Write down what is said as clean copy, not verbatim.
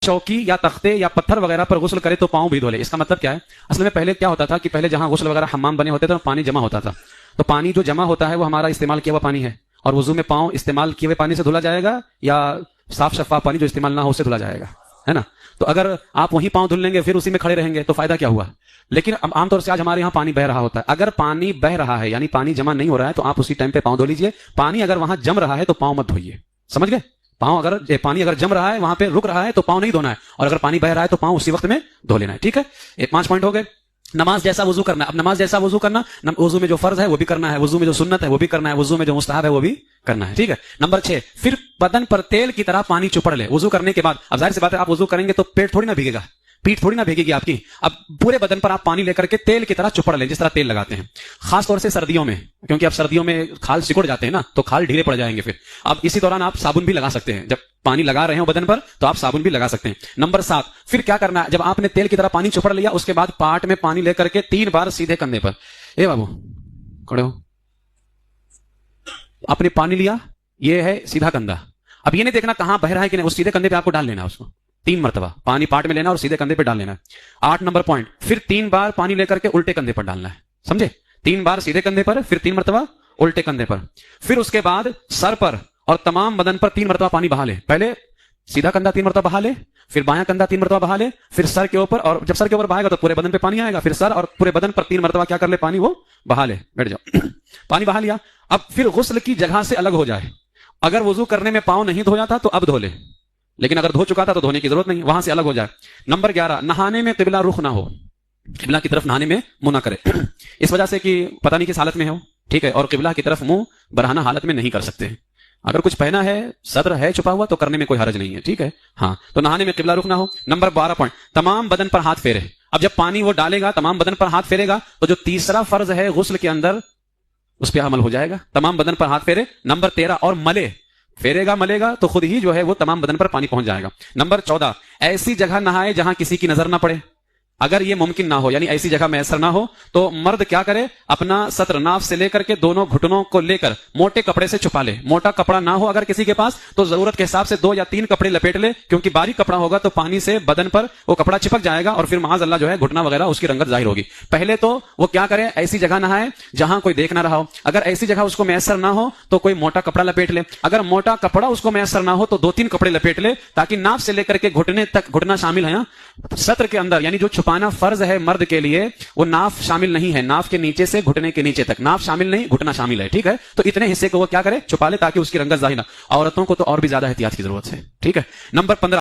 चौकी या तख्ते या पत्थर वगैरह पर गुस्ल करे तो पाँव भी धो ले। इसका मतलब क्या है? असल में पहले क्या होता था कि पहले जहां गुस्ल वगैरह हम्माम बने होते थे पानी जमा होता था, तो पानी जो जमा होता है वो हमारा इस्तेमाल किया हुआ पानी है, और वुजू में पाँव इस्तेमाल किए हुए पानी से धुला जाएगा या साफ शफाफ पानी जो इस्तेमाल ना हो उससे धुला जाएगा, है ना? तो अगर आप वहीं पाँव धुल लेंगे फिर उसी में खड़े रहेंगे तो फायदा क्या हुआ? लेकिन अब आमतौर से आज हमारे यहाँ पानी बह रहा होता है, अगर पानी बह रहा है यानी पानी जमा नहीं हो रहा है तो आप उसी टाइम पे पाँव धो लीजिए। पानी अगर वहां जम रहा है तो पाँव मत धोइए, समझ गए? पानी अगर जम रहा है वहां पे रुक रहा है तो पाँव नहीं धोना है, और अगर पानी बह रहा है तो पाँव उसी वक्त में धो लेना है, ठीक है? 5 पॉइंट हो गए। नमाज जैसा वुजू करना। अब नमाज जैसा वुजू करना, वुजू में जो फर्ज है वो भी करना है, वुजू में जो सुन्नत है वो भी करना है, वुजू में जो मुस्तहब है वो भी करना है, ठीक है? नंबर 6, फिर बदन पर तेल की तरह पानी चुपड़ ले वुजू करने के बाद। अब जाहिर सी बात है आप वुजू करेंगे तो पेट थोड़ी ना भीगेगा, पीठ थोड़ी ना भीगेगी आपकी। अब पूरे बदन पर आप पानी लेकर के तेल की तरह चुपड़ लें, जिस तरह तेल लगाते हैं, खास तौर से सर्दियों में, क्योंकि अब सर्दियों में खाल सिकुड़ जाते हैं ना, तो खाल ढीले पड़ जाएंगे फिर। अब इसी दौरान आप साबुन भी लगा सकते हैं, जब पानी लगा रहे हो बदन पर तो आप साबुन भी लगा सकते हैं। नंबर 7, फिर क्या करना है? जब आपने तेल की तरह पानी चुपड़ लिया उसके बाद पाट में पानी लेकर के 3 बार सीधे कंधे पर, ए बाबू खड़े हो, आपने पानी लिया, ये है सीधा कंधा। अब ये नहीं देखना कहां बह रहा है कि नहीं, उस सीधे कंधे पे आपको डाल लेना, उसको 3 मरतबा पानी पाट में लेना और सीधे कंधे पे डाल लेना है। 8 नंबर पॉइंट, फिर 3 बार पानी लेकर के उल्टे कंधे पर डालना है, समझे? 3 बार सीधे कंधे पर, फिर 3 मरतबा उल्टे कंधे पर। फिर उसके बाद सर पर और तमाम बदन पर 3 मरतबा पानी बहा ले। पहले सीधा कंधा 3 मरतबा बहा ले, फिर बायां कंधा 3 मरतबा बहा ले, फिर सर के ऊपर, और जब सर के ऊपर बहाएगा तो पूरे बदन पे पानी आएगा, फिर सर और पूरे बदन पर 3 मरतबा क्या कर ले? पानी वो बहा ले। बैठ जाओ। पानी बहा लिया। अब फिर गुस्ल की जगह से अलग हो जाए। अगर वुजू करने में पाँव नहीं धोया था तो अब धो ले, लेकिन अगर धो चुका था तो धोने की जरूरत नहीं, वहां से अलग हो जाए। नंबर 11, नहाने में किबला रुख ना हो, किबला की तरफ नहाने में मुंह ना करे, इस वजह से कि पता नहीं किस हालत में हो, ठीक है? और किबला की तरफ मुंह बरहाना हालत में नहीं कर सकते। अगर कुछ पहना है, सत्र है छुपा हुआ, तो करने में कोई हरज नहीं है, ठीक है? हाँ, तो नहाने में किबला रुख ना हो। नंबर 12 पॉइंट, तमाम बदन पर हाथ फेरे। अब जब पानी वो डालेगा तमाम बदन पर हाथ फेरेगा तो जो तीसरा फर्ज है गुस्ल के अंदर उस पर अमल हो जाएगा, तमाम बदन पर हाथ फेरे। नंबर 13, और मले, फेरेगा मलेगा तो खुद ही जो है वो तमाम बदन पर पानी पहुंच जाएगा। नंबर 14, ऐसी जगह नहाए जहां किसी की नजर ना पड़े। अगर ये मुमकिन ना हो यानी ऐसी जगह मैसर ना हो तो मर्द क्या करे? अपना सत्र नाफ से लेकर के दोनों घुटनों को लेकर मोटे कपड़े से छुपा ले। मोटा कपड़ा ना हो अगर किसी के पास तो जरूरत के हिसाब से 2 या 3 कपड़े लपेट ले, क्योंकि बारीक कपड़ा होगा तो पानी से बदन पर वो कपड़ा चिपक जाएगा और फिर माज़ अल्लाह जो है घुटना वगैरह उसकी रंगत जाहिर होगी। पहले तो वो क्या करे? ऐसी जगह नहाए जहां कोई देख ना रहा हो। अगर ऐसी जगह उसको मैसर ना हो तो कोई मोटा कपड़ा लपेट ले। अगर मोटा कपड़ा उसको मैसर ना हो तो 2-3 कपड़े लपेट ले, ताकि नाफ से लेकर के घुटने तक, घुटना शामिल है सत्र के अंदर, यानी जो छुपाना फर्ज है मर्द के लिए वो नाफ शामिल नहीं है, नाफ के नीचे से घुटने के नीचे तक नाफ शामिल नहीं, घुटना शामिल है, ठीक है? तो इतने हिस्से को वो क्या करे? छुपा ले, ताकि उसकी रंगत जाहिर ना। औरतों को तो और भी ज्यादा एहतियात की जरूरत है, ठीक है? नंबर 15,